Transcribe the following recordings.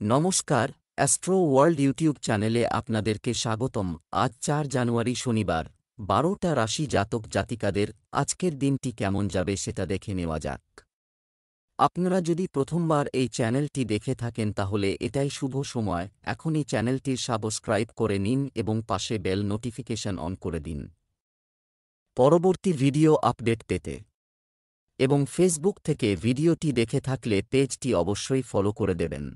নমস্কার, astro world YouTube চ্যানেলে আপনাদেরকে স্বাগতম। আজ ৪ জানুয়ারি শনিবার, ১২টা রাশি জাতক জাতিকাদের আজকের দিনটি কেমন যাবে সেটা দেখে নেওয়া যাক। আপনারা যদি প্রথমবার এই চ্যানেলটি দেখে থাকেন তাহলে এটাই শুভ সময়, এখনই চ্যানেলটির সাবস্ক্রাইব করে নিন এবং পাশে বেল নোটিফিকেশন অন করে দিন পরবর্তী ভিডিও আপডেট পেতে। এবং ফেসবুক থেকে ভিডিওটি দেখে থাকলে পেজটি অবশ্যই ফলো করে দেবেন।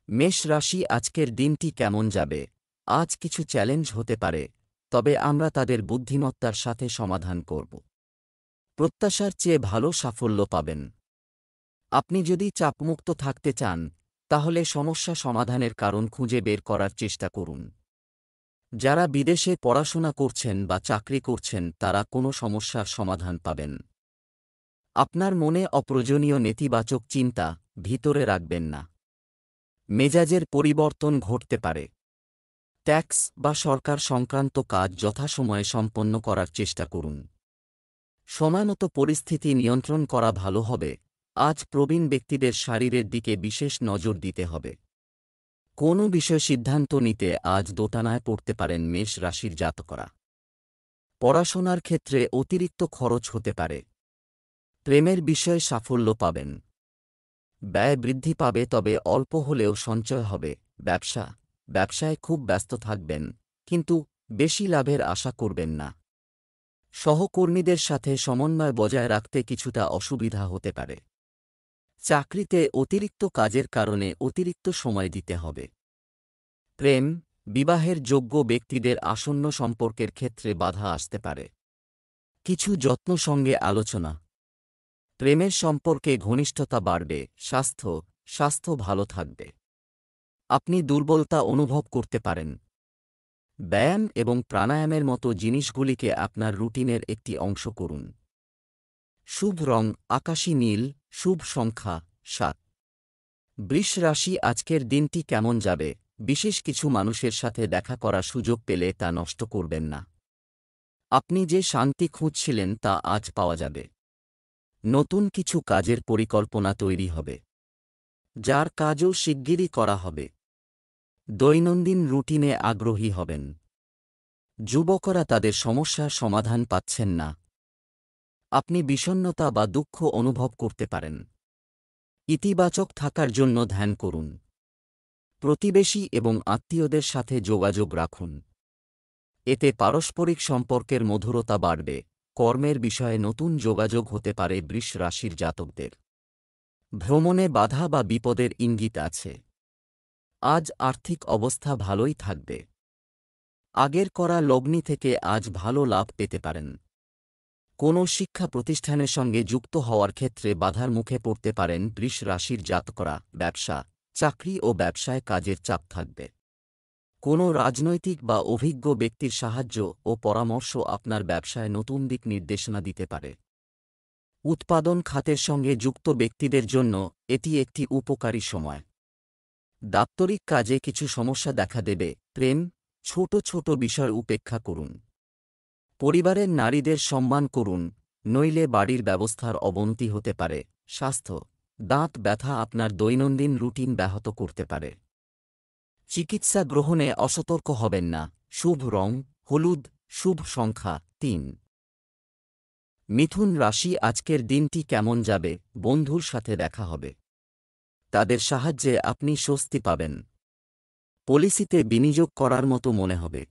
মেষ রাশি আজকের দিনটি কেমন যাবে? আজ কিছু চ্যালেঞ্জ হতে পারে, তবে আমরা তাদের বুদ্ধিমত্তার সাথে সমাধান করব। প্রত্যাশার চেয়ে ভালো সাফল্য পাবেন। আপনি যদি চাপমুক্ত থাকতে চান, তাহলে সমস্যা সমাধানের কারণ খুঁজে বের করার চেষ্টা করুন। যারা বিদেশে পড়াশোনা করছেন বা চাকরি করছেন তারা কোনো সমস্যার সমাধান পাবেন। আপনার মনে অপ্রয়োজনীয় নেতিবাচক চিন্তা ভিতরে রাখবেন না। মেজাজের পরিবর্তন ঘটতে পারে। ট্যাক্স বা সরকার সংক্রান্ত কাজ যথাসময়ে সম্পন্ন করার চেষ্টা করুন। সময়মতো পরিস্থিতি নিয়ন্ত্রণ করা ভালো হবে। আজ প্রবীণ ব্যক্তিদের শরীরের দিকে বিশেষ নজর দিতে হবে। কোনো বিষয়ে সিদ্ধান্ত নিতে আজ দোটানায় পড়তে পারেন মেষ রাশির জাতকরা। পড়াশোনার ক্ষেত্রে অতিরিক্ত খরচ হতে পারে। প্রেমের বিষয়ে সাফল্য পাবেন। ব্যয় বৃদ্ধি পাবে, তবে অল্প হলেও সঞ্চয় হবে। ব্যবসায় খুব ব্যস্ত থাকবেন, কিন্তু বেশি লাভের আশা করবেন না। সহকর্মীদের সাথে সমন্বয় বজায় রাখতে কিছুটা অসুবিধা হতে পারে। চাকরিতে অতিরিক্ত কাজের কারণে অতিরিক্ত সময় দিতে হবে। প্রেম, বিবাহের যোগ্য ব্যক্তিদের আসন্ন সম্পর্কের ক্ষেত্রে বাধা আসতে পারে। কিছু যত্ন সঙ্গে আলোচনা। প্রেমের সম্পর্কে ঘনিষ্ঠতা বাড়বে। স্বাস্থ্য ভালো থাকবে। আপনি দুর্বলতা অনুভব করতে পারেন। ব্যায়াম এবং প্রাণায়ামের মতো জিনিসগুলিকে আপনার রুটিনের একটি অংশ করুন। শুভ রং আকাশী নীল। শুভ সংখ্যা ৭। বৃষ রাশি আজকের দিনটি কেমন যাবে? বিশেষ কিছু মানুষের সাথে দেখা করার সুযোগ পেলে তা নষ্ট করবেন না। আপনি যে শান্তি খুঁজছিলেন তা আজ পাওয়া যাবে। নতুন কিছু কাজের পরিকল্পনা তৈরি হবে, যার কাজও শিগগিরই করা হবে। দৈনন্দিন রুটিনে আগ্রহী হবেন। যুবকরা তাদের সমস্যার সমাধান পাচ্ছেন না। আপনি বিষণ্ণতা বা দুঃখ অনুভব করতে পারেন। ইতিবাচক থাকার জন্য ধ্যান করুন। প্রতিবেশী এবং আত্মীয়দের সাথে যোগাযোগ রাখুন। এতে পারস্পরিক সম্পর্কের মধুরতা বাড়বে। কর্মের বিষয়ে নতুন যোগাযোগ হতে পারে বৃষ রাশির জাতকদের। ভ্রমণে বাধা বা বিপদের ইঙ্গিত আছে। আজ আর্থিক অবস্থা ভালোই থাকবে। আগের করা লগ্নি থেকে আজ ভালো লাভ পেতে পারেন। কোনো শিক্ষা প্রতিষ্ঠানের সঙ্গে যুক্ত হওয়ার ক্ষেত্রে বাধার মুখে পড়তে পারেন বৃষ রাশির জাতকরা। ব্যবসা, চাকরি ও ব্যবসায় কাজের চাপ থাকবে। কোনো রাজনৈতিক বা অভিজ্ঞ ব্যক্তির সাহায্য ও পরামর্শ আপনার ব্যবসায় নতুন দিক নির্দেশনা দিতে পারে। উৎপাদন খাতের সঙ্গে যুক্ত ব্যক্তিদের জন্য এটি একটি উপকারী সময়। দাপ্তরিক কাজে কিছু সমস্যা দেখা দেবে। প্রেম, ছোট ছোট বিষয় উপেক্ষা করুন। পরিবারের নারীদের সম্মান করুন, নইলে বাড়ির ব্যবস্থার অবনতি হতে পারে। স্বাস্থ্য, দাঁত ব্যথা আপনার দৈনন্দিন রুটিন ব্যাহত করতে পারে। চিকিৎসা গ্রহণে অসতর্ক হবেন না। শুভ রং হলুদ। শুভ সংখ্যা ৩। মিথুন রাশি আজকের দিনটি কেমন যাবে? বন্ধুর সাথে দেখা হবে। তাদের সাহায্যে আপনি স্বস্তি পাবেন। পলিসিতে বিনিয়োগ করার মতো মনে হবে।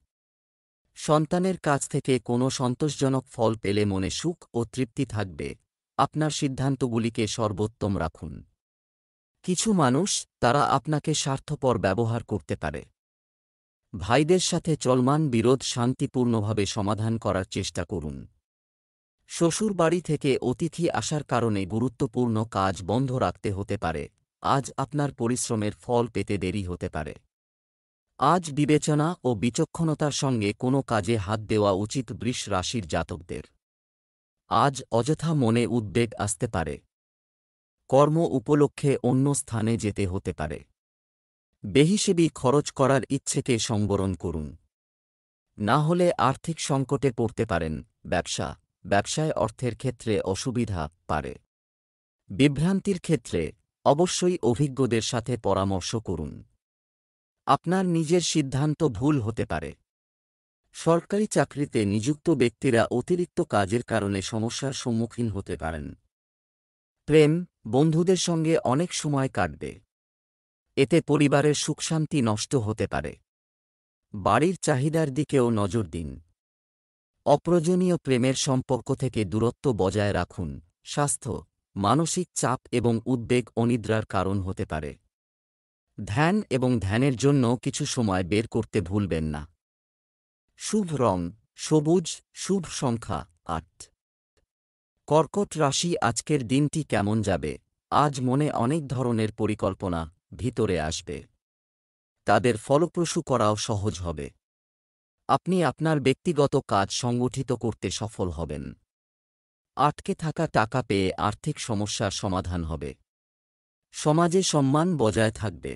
সন্তানের কাছ থেকে কোনো সন্তোষজনক ফল পেলে মনে সুখ ও তৃপ্তি থাকবে। আপনার সিদ্ধান্তগুলিকে সর্বোত্তম রাখুন। কিছু মানুষ, তারা আপনাকে স্বার্থপর ব্যবহার করতে পারে। ভাইদের সাথে চলমান বিরোধ শান্তিপূর্ণভাবে সমাধান করার চেষ্টা করুন। শ্বশুর বাড়ি থেকে অতিথি আসার কারণে গুরুত্বপূর্ণ কাজ বন্ধ রাখতে হতে পারে। আজ আপনার পরিশ্রমের ফল পেতে দেরি হতে পারে। আজ বিবেচনা ও বিচক্ষণতার সঙ্গে কোনো কাজে হাত দেওয়া উচিত বৃষ রাশির জাতকদের। আজ অযথা মনে উদ্বেগ আসতে পারে। কর্ম উপলক্ষে অন্য স্থানে যেতে হতে পারে। বেহিসেবি খরচ করার ইচ্ছেকে সংবরণ করুন, না হলে আর্থিক সংকটে পড়তে পারেন। ব্যবসায় অর্থের ক্ষেত্রে অসুবিধা পারে। বিভ্রান্তির ক্ষেত্রে অবশ্যই অভিজ্ঞদের সাথে পরামর্শ করুন। আপনার নিজের সিদ্ধান্ত ভুল হতে পারে। সরকারি চাকরিতে নিযুক্ত ব্যক্তিরা অতিরিক্ত কাজের কারণে সমস্যার সম্মুখীন হতে পারেন। প্রেম, বন্ধুদের সঙ্গে অনেক সময় কাটবে। এতে পরিবারের সুখশান্তি নষ্ট হতে পারে। বাড়ির চাহিদার দিকেও নজর দিন। অপ্রয়োজনীয় প্রেমের সম্পর্ক থেকে দূরত্ব বজায় রাখুন। স্বাস্থ্য, মানসিক চাপ এবং উদ্বেগ অনিদ্রার কারণ হতে পারে। ধ্যান এবং ধ্যানের জন্য কিছু সময় বের করতে ভুলবেন না। শুভ রং সবুজ, শুভ সংখ্যা ৮। কর্কট রাশি আজকের দিনটি কেমন যাবে? আজ মনে অনেক ধরনের পরিকল্পনা ভিতরে আসবে। তাদের ফলপ্রসূ করাও সহজ হবে। আপনি আপনার ব্যক্তিগত কাজ সংগঠিত করতে সফল হবেন। আটকে থাকা টাকা পেয়ে আর্থিক সমস্যার সমাধান হবে। সমাজে সম্মান বজায় থাকবে।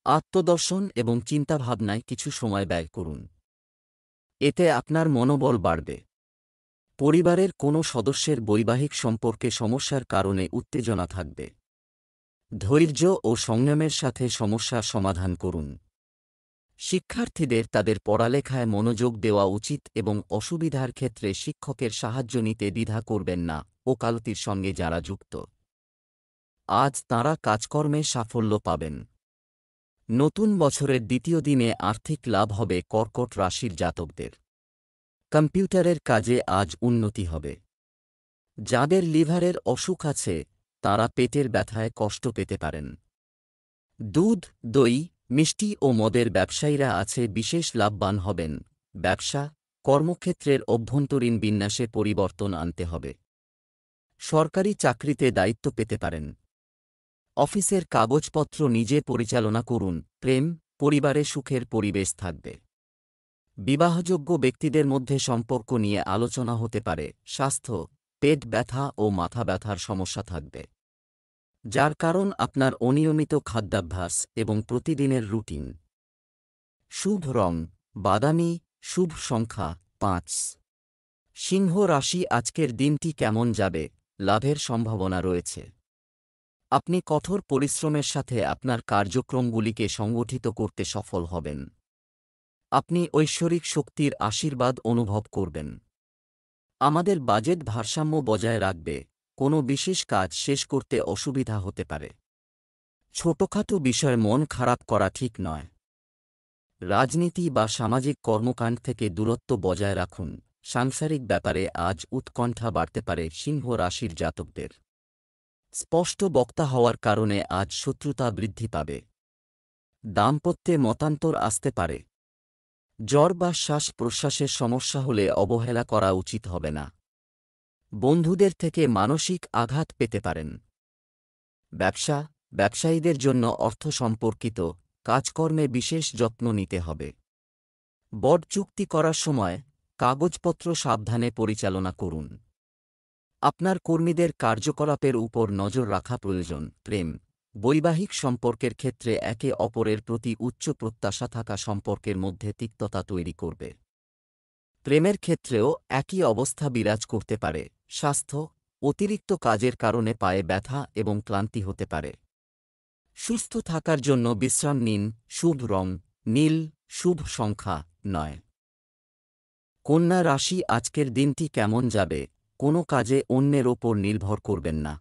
আত্মদর্শন এবং চিন্তাভাবনায় কিছু সময় ব্যয় করুন। এতে আপনার মনোবল বাড়বে। পরিবারের কোনো সদস্যের বৈবাহিক সম্পর্কে সমস্যার কারণে উত্তেজনা থাকবে। ধৈর্য ও সংযমের সাথে সমস্যার সমাধান করুন। শিক্ষার্থীদের তাদের পড়ালেখায় মনোযোগ দেওয়া উচিত এবং অসুবিধার ক্ষেত্রে শিক্ষকের সাহায্য নিতে দ্বিধা করবেন না। ওকালতির সঙ্গে যারা যুক্ত, আজ তাঁরা কাজকর্মে সাফল্য পাবেন। নতুন বছরের দ্বিতীয় দিনে আর্থিক লাভ হবে কর্কট রাশির জাতকদের। কম্পিউটারের কাজে আজ উন্নতি হবে। যাদের লিভারের অসুখ আছে তাঁরা পেটের ব্যথায় কষ্ট পেতে পারেন। দুধ, দই, মিষ্টি ও মদের ব্যবসায়ীরা আছে বিশেষ লাভবান হবেন। ব্যবসা, কর্মক্ষেত্রের অভ্যন্তরীণ বিন্যাসে পরিবর্তন আনতে হবে। সরকারি চাকরিতে দায়িত্ব পেতে পারেন। অফিসের কাগজপত্র নিজে পরিচালনা করুন। প্রেম, পরিবারে সুখের পরিবেশ থাকবে। বিবাহযোগ্য ব্যক্তিদের মধ্যে সম্পর্ক নিয়ে আলোচনা হতে পারে। স্বাস্থ্য, পেট ব্যথা ও মাথা ব্যথার সমস্যা থাকবে, যার কারণ আপনার অনিয়মিত খাদ্যাভ্যাস এবং প্রতিদিনের রুটিন। শুভ রং বাদামি, শুভ সংখ্যা ৫। সিংহ রাশি আজকের দিনটি কেমন যাবে? লাভের সম্ভাবনা রয়েছে। আপনি কঠোর পরিশ্রমের সাথে আপনার কার্যক্রমগুলিকে সংগঠিত করতে সফল হবেন। আপনি ঐশ্বরিক শক্তির আশীর্বাদ অনুভব করবেন। আমাদের বাজেট ভারসাম্য বজায় রাখবে। কোনো বিশেষ কাজ শেষ করতে অসুবিধা হতে পারে। ছোটখাটো বিষয়ে মন খারাপ করা ঠিক নয়। রাজনীতি বা সামাজিক কর্মকাণ্ড থেকে দূরত্ব বজায় রাখুন। সাংসারিক ব্যাপারে আজ উৎকণ্ঠা বাড়তে পারে সিংহ রাশির জাতকদের। স্পষ্ট বক্তা হওয়ার কারণে আজ শত্রুতা বৃদ্ধি পাবে। দাম্পত্যে মতান্তর আসতে পারে। জ্বর বা শ্বাস প্রশ্বাসের সমস্যা হলে অবহেলা করা উচিত হবে না। বন্ধুদের থেকে মানসিক আঘাত পেতে পারেন। ব্যবসা, ব্যবসায়ীদের জন্য অর্থ সম্পর্কিত কাজকর্মে বিশেষ যত্ন নিতে হবে। বড চুক্তি করার সময় কাগজপত্র সাবধানে পরিচালনা করুন। আপনার কর্মীদের কার্যকলাপের উপর নজর রাখা প্রয়োজন। প্রেম, বৈবাহিক সম্পর্কের ক্ষেত্রে একে অপরের প্রতি উচ্চ প্রত্যাশা থাকা সম্পর্কের মধ্যে তিক্ততা তৈরি করবে। প্রেমের ক্ষেত্রেও একই অবস্থা বিরাজ করতে পারে। স্বাস্থ্য, অতিরিক্ত কাজের কারণে পায়ে ব্যথা এবং ক্লান্তি হতে পারে। সুস্থ থাকার জন্য বিশ্রাম নিন। শুভ রং নীল, শুভ সংখ্যা ৯। কন্যা রাশি আজকের দিনটি কেমন যাবে? কোনো কাজে অন্যের ওপর নির্ভর করবেন না।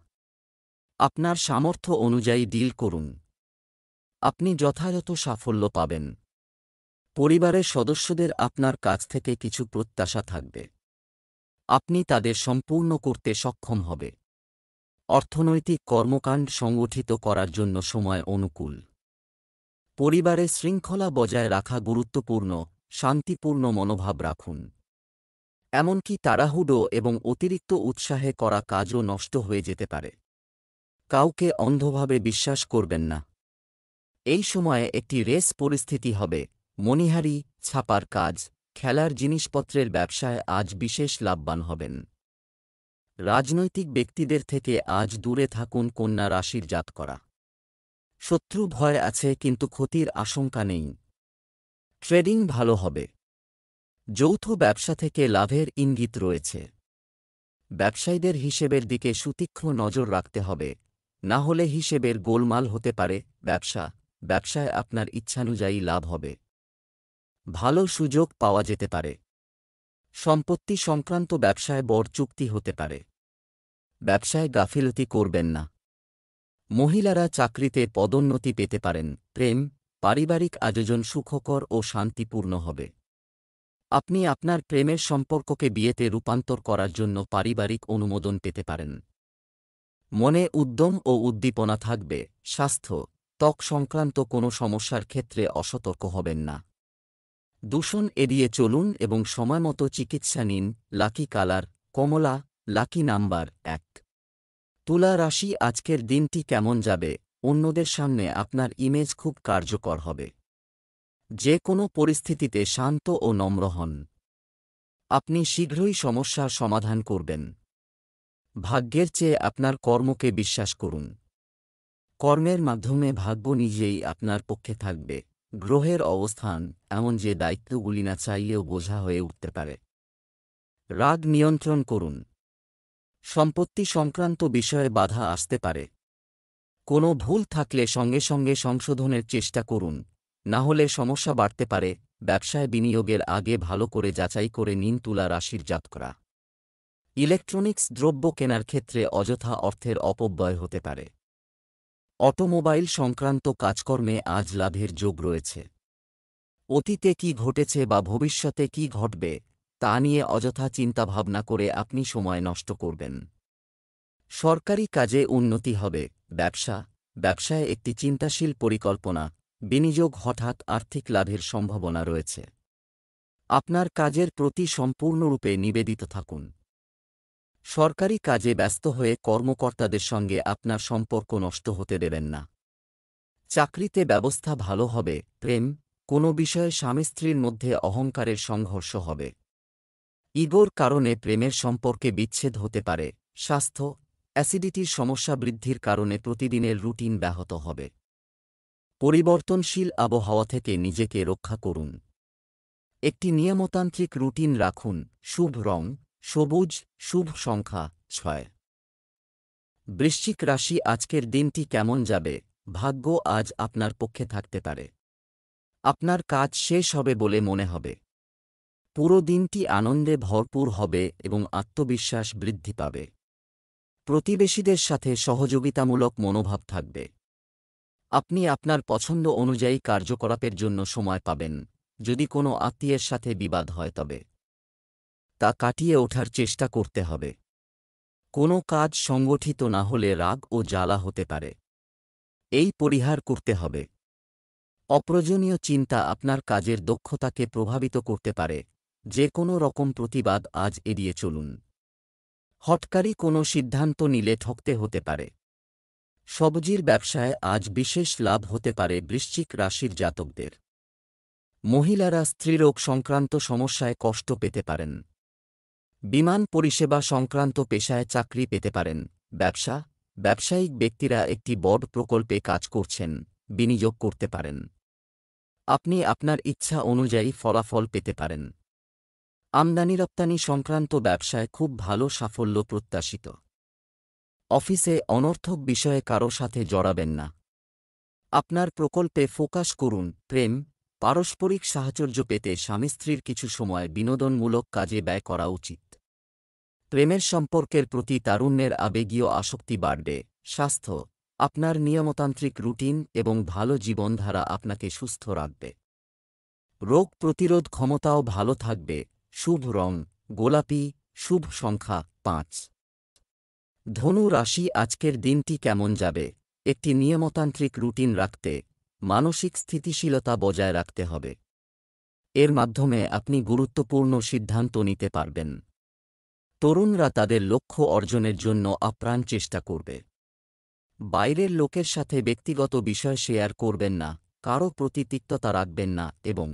আপনার সামর্থ্য অনুযায়ী ডিল করুন। আপনি যথাযথ সাফল্য পাবেন। পরিবারের সদস্যদের আপনার কাছ থেকে কিছু প্রত্যাশা থাকবে। আপনি তাদের সম্পূর্ণ করতে সক্ষম হবে। অর্থনৈতিক কর্মকাণ্ড সংগঠিত করার জন্য সময় অনুকূল। পরিবারে শৃঙ্খলা বজায় রাখা গুরুত্বপূর্ণ। শান্তিপূর্ণ মনোভাব রাখুন। এমনকি তাড়াহুড়ো এবং অতিরিক্ত উৎসাহে করা কাজও নষ্ট হয়ে যেতে পারে। কাউকে অন্ধভাবে বিশ্বাস করবেন না। এই সময়ে একটি রেস পরিস্থিতি হবে। মণিহারি, ছাপার কাজ, খেলার জিনিসপত্রের ব্যবসায় আজ বিশেষ লাভবান হবেন। রাজনৈতিক ব্যক্তিদের থেকে আজ দূরে থাকুন। কন্যা রাশির জাতকরা। শত্রু ভয় আছে কিন্তু ক্ষতির আশঙ্কা নেই। ট্রেডিং ভালো হবে। যৌথ ব্যবসা থেকে লাভের ইঙ্গিত রয়েছে। ব্যবসায়ীদের হিসেবের দিকে সুতীক্ষ্ণ নজর রাখতে হবে। না হলে হিসেবের গোলমাল হতে পারে। ব্যবসায় আপনার ইচ্ছানুযায়ী লাভ হবে। ভালো সুযোগ পাওয়া যেতে পারে। সম্পত্তি সংক্রান্ত ব্যবসায় বড় চুক্তি হতে পারে। ব্যবসায় গাফিলতি করবেন না। মহিলারা চাকরিতে পদোন্নতি পেতে পারেন। পারিবারিক আয়োজন সুখকর ও শান্তিপূর্ণ হবে। আপনি আপনার প্রেমের সম্পর্ককে বিয়েতে রূপান্তর করার জন্য পারিবারিক অনুমোদন পেতে পারেন। মনে উদ্যম ও উদ্দীপনা থাকবে। স্বাস্থ্য, ত্বক সংক্রান্ত কোনো সমস্যার ক্ষেত্রে অসতর্ক হবেন না। দূষণ এড়িয়ে চলুন এবং সময়মতো চিকিৎসা নিন। লাকি কালার কমলা, লাকি নাম্বার 1। তুলা রাশি, আজকের দিনটি কেমন যাবে? অন্যদের সামনে আপনার ইমেজ খুব কার্যকর হবে। যে কোনো পরিস্থিতিতে শান্ত ও নম্র হন। আপনি শীঘ্রই সমস্যার সমাধান করবেন। ভাগ্যের চেয়ে আপনার কর্মকে বিশ্বাস করুন। কর্মের মাধ্যমে ভাগ্য নিজেই আপনার পক্ষে থাকবে। গ্রহের অবস্থান এমন যে দায়িত্বগুলি না চাইলেও বোঝা হয়ে উঠতে পারে। রাগ নিয়ন্ত্রণ করুন। সম্পত্তি সংক্রান্ত বিষয়ে বাধা আসতে পারে। কোনো ভুল থাকলে সঙ্গে সঙ্গে সংশোধনের চেষ্টা করুন, না হলে সমস্যা বাড়তে পারে। ব্যবসায় বিনিয়োগের আগে ভালো করে যাচাই করে নিন। তুলা রাশির জাতকরা ইলেকট্রনিক্স দ্রব্য কেনার ক্ষেত্রে অযথা অর্থের অপব্যয় হতে পারে। অটোমোবাইল সংক্রান্ত কাজকর্মে আজ লাভের যোগ রয়েছে। অতীতে কি ঘটেছে বা ভবিষ্যতে কি ঘটবে তা নিয়ে অযথা চিন্তাভাবনা করে আপনি সময় নষ্ট করবেন। সরকারি কাজে উন্নতি হবে। ব্যবসায় একটি চিন্তাশীল পরিকল্পনা, বিনিয়োগ, হঠাৎ আর্থিক লাভের সম্ভাবনা রয়েছে। আপনার কাজের প্রতি সম্পূর্ণরূপে নিবেদিত থাকুন। সরকারি কাজে ব্যস্ত হয়ে কর্মকর্তাদের সঙ্গে আপনার সম্পর্ক নষ্ট হতে দেবেন না। চাকরিতে ব্যবস্থা ভালো হবে। কোনো বিষয়ে স্বামী স্ত্রীর মধ্যে অহংকারের সংঘর্ষ হবে। ইগোর কারণে প্রেমের সম্পর্কে বিচ্ছেদ হতে পারে। স্বাস্থ্য, অ্যাসিডিটির সমস্যা বৃদ্ধির কারণে প্রতিদিনের রুটিন ব্যাহত হবে। পরিবর্তনশীল আবহাওয়া থেকে নিজেকে রক্ষা করুন। একটি নিয়মতান্ত্রিক রুটিন রাখুন। শুভ রং সবুজ, শুভ সংখ্যা 6। বৃশ্চিক রাশি, আজকের দিনটি কেমন যাবে? ভাগ্য আজ আপনার পক্ষে থাকতে পারে। আপনার কাজ শেষ হবে বলে মনে হবে। পুরো দিনটি আনন্দে ভরপুর হবে এবং আত্মবিশ্বাস বৃদ্ধি পাবে। প্রতিবেশীদের সাথে সহযোগিতামূলক মনোভাব থাকবে। আপনি আপনার পছন্দ অনুযায়ী কার্যকলাপের জন্য সময় পাবেন। যদি কোনো আত্মীয়ের সাথে বিবাদ হয় তবে তা কাটিয়ে ওঠার চেষ্টা করতে হবে। কোনো কাজ সংগঠিত না হলে রাগ ও জ্বালা হতে পারে। এই পরিহার করতে হবে। অপ্রয়োজনীয় চিন্তা আপনার কাজের দক্ষতাকে প্রভাবিত করতে পারে। যে কোনো রকম প্রতিবাদ আজ এড়িয়ে চলুন। হঠকারী কোনো সিদ্ধান্ত নিলে ঠকতে হতে পারে। সবজির ব্যবসায় আজ বিশেষ লাভ হতে পারে বৃশ্চিক রাশির জাতকদের। মহিলারা স্ত্রীরোগ সংক্রান্ত সমস্যায় কষ্ট পেতে পারেন। বিমান পরিষেবা সংক্রান্ত পেশায় চাকরি পেতে পারেন। ব্যবসায়িক ব্যক্তিরা একটি বড় প্রকল্পে কাজ করছেন, বিনিয়োগ করতে পারেন। আপনি আপনার ইচ্ছা অনুযায়ী ফলাফল পেতে পারেন। আমদানি রপ্তানি সংক্রান্ত ব্যবসায় খুব ভালো সাফল্য প্রত্যাশিত। অফিসে অনর্থক বিষয়ে কারো সাথে জড়াবেন না। আপনার প্রকল্পে ফোকাস করুন। পারস্পরিক সাহচর্য পেতে স্বামী স্ত্রীর কিছু সময় বিনোদনমূলক কাজে ব্যয় করা উচিত। প্রেমের সম্পর্কের প্রতি তারুণ্যের আবেগীয় আসক্তি বাড়বে। স্বাস্থ্য, আপনার নিয়মতান্ত্রিক রুটিন এবং ভালো জীবনধারা আপনাকে সুস্থ রাখবে। রোগ প্রতিরোধ ক্ষমতাও ভালো থাকবে। শুভ রং গোলাপি, শুভ সংখ্যা 5। ধনু রাশি, আজকের দিনটি কেমন যাবে? একটি নিয়মতান্ত্রিক রুটিন রাখতে মানসিক স্থিতিশীলতা বজায় রাখতে হবে। এর মাধ্যমে আপনি গুরুত্বপূর্ণ সিদ্ধান্ত নিতে পারবেন। তরুণরা তাদের লক্ষ্য অর্জনের জন্য আপ্রাণ চেষ্টা করবে। বাইরের লোকের সাথে ব্যক্তিগত বিষয় শেয়ার করবেন না, কারও প্রতি তিক্ততা রাখবেন না এবং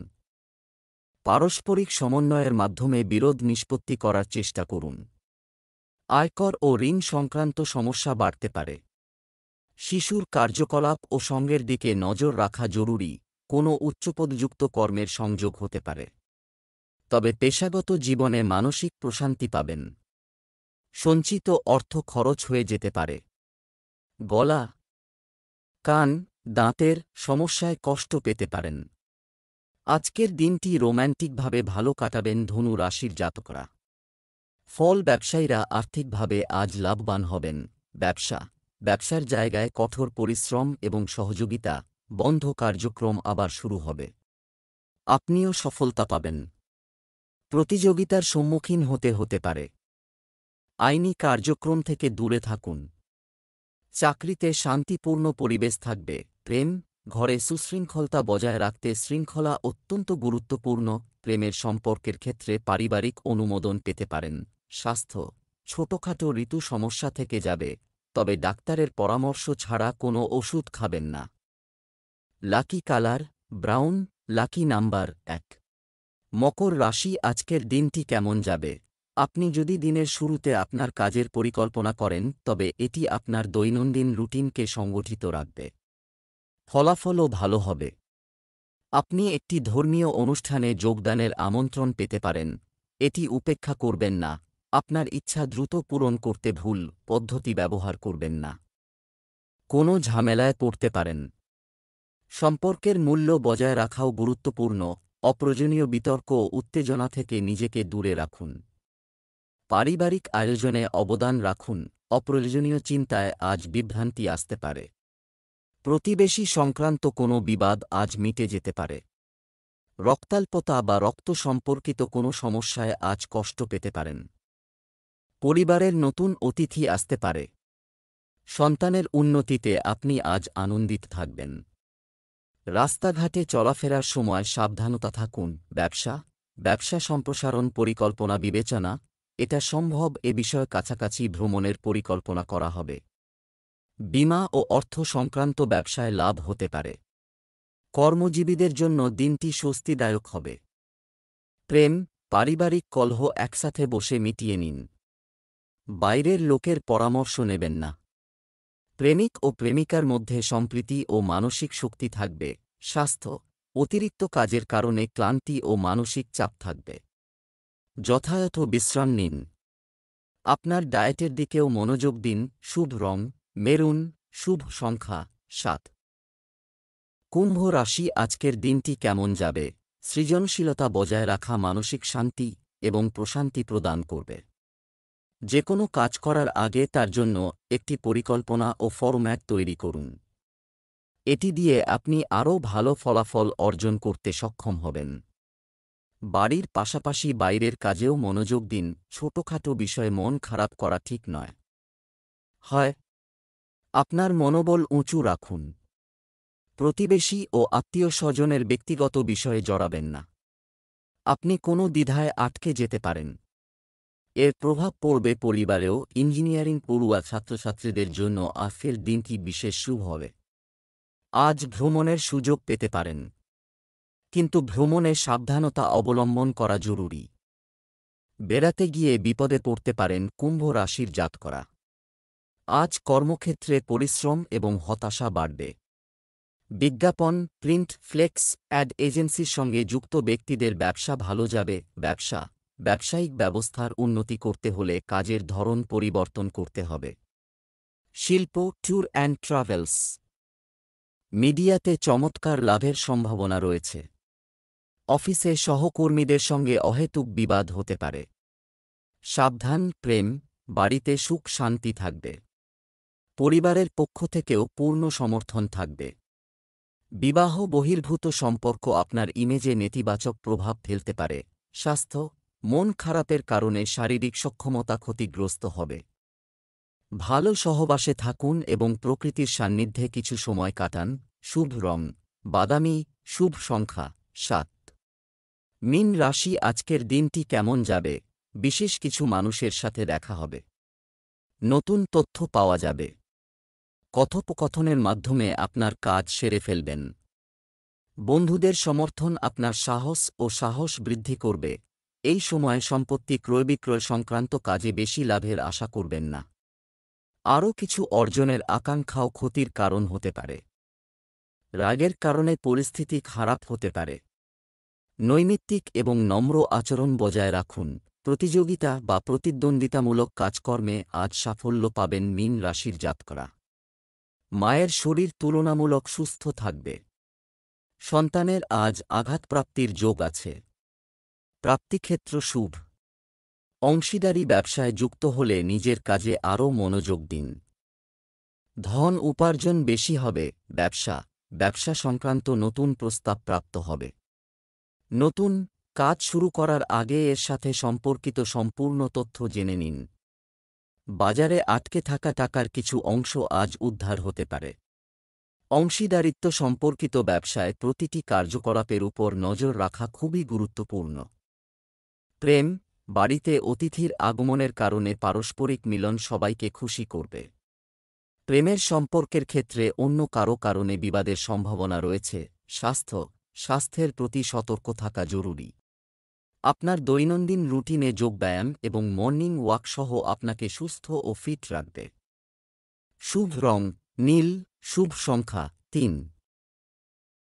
পারস্পরিক সমন্বয়ের মাধ্যমে বিরোধ নিষ্পত্তি করার চেষ্টা করুন। আয়কর ও ঋণ সংক্রান্ত সমস্যা বাড়তে পারে। শিশুর কার্যকলাপ ও সঙ্গের দিকে নজর রাখা জরুরি। কোনো উচ্চপদযুক্ত কর্মের সংযোগ হতে পারে, তবে পেশাগত জীবনে মানসিক প্রশান্তি পাবেন। সঞ্চিত অর্থ খরচ হয়ে যেতে পারে। গলা, কান, দাঁতের সমস্যায় কষ্ট পেতে পারেন। আজকের দিনটি রোম্যান্টিকভাবে ভালো কাটাবেন ধনু রাশির জাতকরা। ফল, ব্যবসায়ীরা আর্থিকভাবে আজ লাভবান হবেন। ব্যবসার জায়গায় কঠোর পরিশ্রম এবং সহযোগিতা, বন্ধ কার্যক্রম আবার শুরু হবে। আপনিও সফলতা পাবেন। প্রতিযোগিতার সম্মুখীন হতে পারে। আইনি কার্যক্রম থেকে দূরে থাকুন। চাকরিতে শান্তিপূর্ণ পরিবেশ থাকবে। প্রেম, ঘরে সুশৃঙ্খলতা বজায় রাখতে শৃঙ্খলা অত্যন্ত গুরুত্বপূর্ণ। প্রেমের সম্পর্কের ক্ষেত্রে পারিবারিক অনুমোদন পেতে পারেন। স্বাস্থ্য, ছোটখাটো ঋতু সমস্যা থেকে যাবে, তবে ডাক্তারের পরামর্শ ছাড়া কোনো ওষুধ খাবেন না। Lucky colour brown, lucky number 1। মকর রাশি, আজকের দিনটি কেমন যাবে? আপনি যদি দিনের শুরুতে আপনার কাজের পরিকল্পনা করেন, তবে এটি আপনার দৈনন্দিন রুটিনকে সংগঠিত রাখবে। ফলাফলও ভালো হবে। আপনি একটি ধর্মীয় অনুষ্ঠানে যোগদানের আমন্ত্রণ পেতে পারেন। এটি উপেক্ষা করবেন না। আপনার ইচ্ছা দ্রুত পূরণ করতে ভুল পদ্ধতি ব্যবহার করবেন না। কোনো ঝামেলায় পড়তে পারেন। সম্পর্কের মূল্য বজায় রাখাও গুরুত্বপূর্ণ। অপ্রয়োজনীয় বিতর্ক ও উত্তেজনা থেকে নিজেকে দূরে রাখুন। পারিবারিক আয়োজনে অবদান রাখুন। অপ্রয়োজনীয় চিন্তায় আজ বিভ্রান্তি আসতে পারে। প্রতিবেশী সংক্রান্ত কোনো বিবাদ আজ মিটে যেতে পারে। রক্তাল্পতা বা রক্ত সম্পর্কিত কোনো সমস্যায় আজ কষ্ট পেতে পারেন। পরিবারের নতুন অতিথি আসতে পারে। সন্তানের উন্নতিতে আপনি আজ আনন্দিত থাকবেন। রাস্তাঘাটে চলাফেরার সময় সাবধানতা থাকুন। ব্যবসা সম্প্রসারণ পরিকল্পনা বিবেচনা, এটা সম্ভব এ বিষয়ে কাছাকাছি ভ্রমণের পরিকল্পনা করা হবে। বীমা ও অর্থ সংক্রান্ত ব্যবসায় লাভ হতে পারে। কর্মজীবীদের জন্য দিনটি স্বস্তিদায়ক হবে। প্রেম, পারিবারিক কলহ একসাথে বসে মিটিয়ে নিন। বাইরের লোকের পরামর্শ নেবেন না। প্রেমিক ও প্রেমিকার মধ্যে সম্প্রীতি ও মানসিক শক্তি থাকবে। স্বাস্থ্য, অতিরিক্ত কাজের কারণে ক্লান্তি ও মানসিক চাপ থাকবে। যথাযথ বিশ্রাম নিন। আপনার ডায়েটের দিকেও মনোযোগ দিন। শুভ রং মেরুন, শুভ সংখ্যা 7। কুম্ভ রাশি, আজকের দিনটি কেমন যাবে? সৃজনশীলতা বজায় রাখা মানসিক শান্তি এবং প্রশান্তি প্রদান করবে। যে কোনো কাজ করার আগে তার জন্য একটি পরিকল্পনা ও ফরম্যাট তৈরি করুন। এটি দিয়ে আপনি আরও ভালো ফলাফল অর্জন করতে সক্ষম হবেন। বাড়ির পাশাপাশি বাইরের কাজেও মনোযোগ দিন। ছোটখাটো বিষয়ে মন খারাপ করা ঠিক নয়। আপনার মনোবল উঁচু রাখুন। প্রতিবেশী ও আত্মীয়স্বজনের ব্যক্তিগত বিষয়ে জড়াবেন না। আপনি কোনো দ্বিধায় আটকে যেতে পারেন। এর প্রভাব পড়বে পরিবারেও। ইঞ্জিনিয়ারিং পড়ুয়া ছাত্রছাত্রীদের জন্য আজকের দিনটি বিশেষ শুভ হবে। আজ ভ্রমণের সুযোগ পেতে পারেন, কিন্তু ভ্রমণে সাবধানতা অবলম্বন করা জরুরি। বেড়াতে গিয়ে বিপদে পড়তে পারেন কুম্ভ রাশির জাতকরা। আজ কর্মক্ষেত্রে পরিশ্রম এবং হতাশা বাড়বে। বিজ্ঞাপন, প্রিন্ট, ফ্লেক্স, অ্যাড এজেন্সির সঙ্গে যুক্ত ব্যক্তিদের ব্যবসা ভালো যাবে। ব্যবসায়িক ব্যবস্থার উন্নতি করতে হলে কাজের ধরন পরিবর্তন করতে হবে। শিল্প, ট্যুর অ্যান্ড ট্রাভেলস, মিডিয়াতে চমৎকার লাভের সম্ভাবনা রয়েছে। অফিসে সহকর্মীদের সঙ্গে অহেতুক বিবাদ হতে পারে। সাবধান। প্রেম, বাড়িতে সুখ শান্তি থাকবে। পরিবারের পক্ষ থেকেও পূর্ণ সমর্থন থাকবে। বিবাহ বহির্ভূত সম্পর্ক আপনার ইমেজে নেতিবাচক প্রভাব ফেলতে পারে। স্বাস্থ্য, মন খারাপের কারণে শারীরিক সক্ষমতা ক্ষতিগ্রস্ত হবে। ভালো সহবাসে থাকুন এবং প্রকৃতির সান্নিধ্যে কিছু সময় কাটান। শুভ রং বাদামি, শুভ সংখ্যা 7। মীন রাশি, আজকের দিনটি কেমন যাবে? বিশেষ কিছু মানুষের সাথে দেখা হবে। নতুন তথ্য পাওয়া যাবে। কথোপকথনের মাধ্যমে আপনার কাজ সেরে ফেলবেন। বন্ধুদের সমর্থন আপনার সাহস বৃদ্ধি করবে। এই সময়ে সম্পত্তি ক্রয় বিক্রয় সংক্রান্ত কাজে বেশি লাভের আশা করবেন না। আরও কিছু অর্জনের আকাঙ্ক্ষাও ক্ষতির কারণ হতে পারে। রাগের কারণে পরিস্থিতি খারাপ হতে পারে। নৈমিত্তিক এবং নম্র আচরণ বজায় রাখুন। প্রতিযোগিতা বা প্রতিদ্বন্দ্বিতামূলক কাজকর্মে আজ সাফল্য পাবেন মীন রাশির জাতকরা। মায়ের শরীর তুলনামূলক সুস্থ থাকবে। সন্তানের আজ আঘাতপ্রাপ্তির যোগ আছে। প্রাপ্তিক্ষেত্র শুভ। অংশীদারি ব্যবসায় যুক্ত হলে নিজের কাজে আরও মনোযোগ দিন। ধন উপার্জন বেশি হবে। ব্যবসা সংক্রান্ত নতুন প্রস্তাব প্রাপ্ত হবে। নতুন কাজ শুরু করার আগে এর সাথে সম্পর্কিত সম্পূর্ণ তথ্য জেনে নিন। বাজারে আটকে থাকা টাকার কিছু অংশ আজ উদ্ধার হতে পারে। অংশীদারিত্ব সম্পর্কিত ব্যবসায় প্রতিটি কার্যকলাপের উপর নজর রাখা খুবই গুরুত্বপূর্ণ। প্রেম, বাড়িতে অতিথির আগমনের কারণে পারস্পরিক মিলন সবাইকে খুশি করবে। প্রেমের সম্পর্কের ক্ষেত্রে অন্য কারো কারণে বিবাদের সম্ভাবনা রয়েছে। স্বাস্থ্যের প্রতি সতর্ক থাকা জরুরি। আপনার দৈনন্দিন রুটিনে যোগব্যায়াম এবং মর্নিং ওয়াক সহ আপনাকে সুস্থ ও ফিট রাখবে। শুভ রং নীল, শুভ সংখ্যা 3।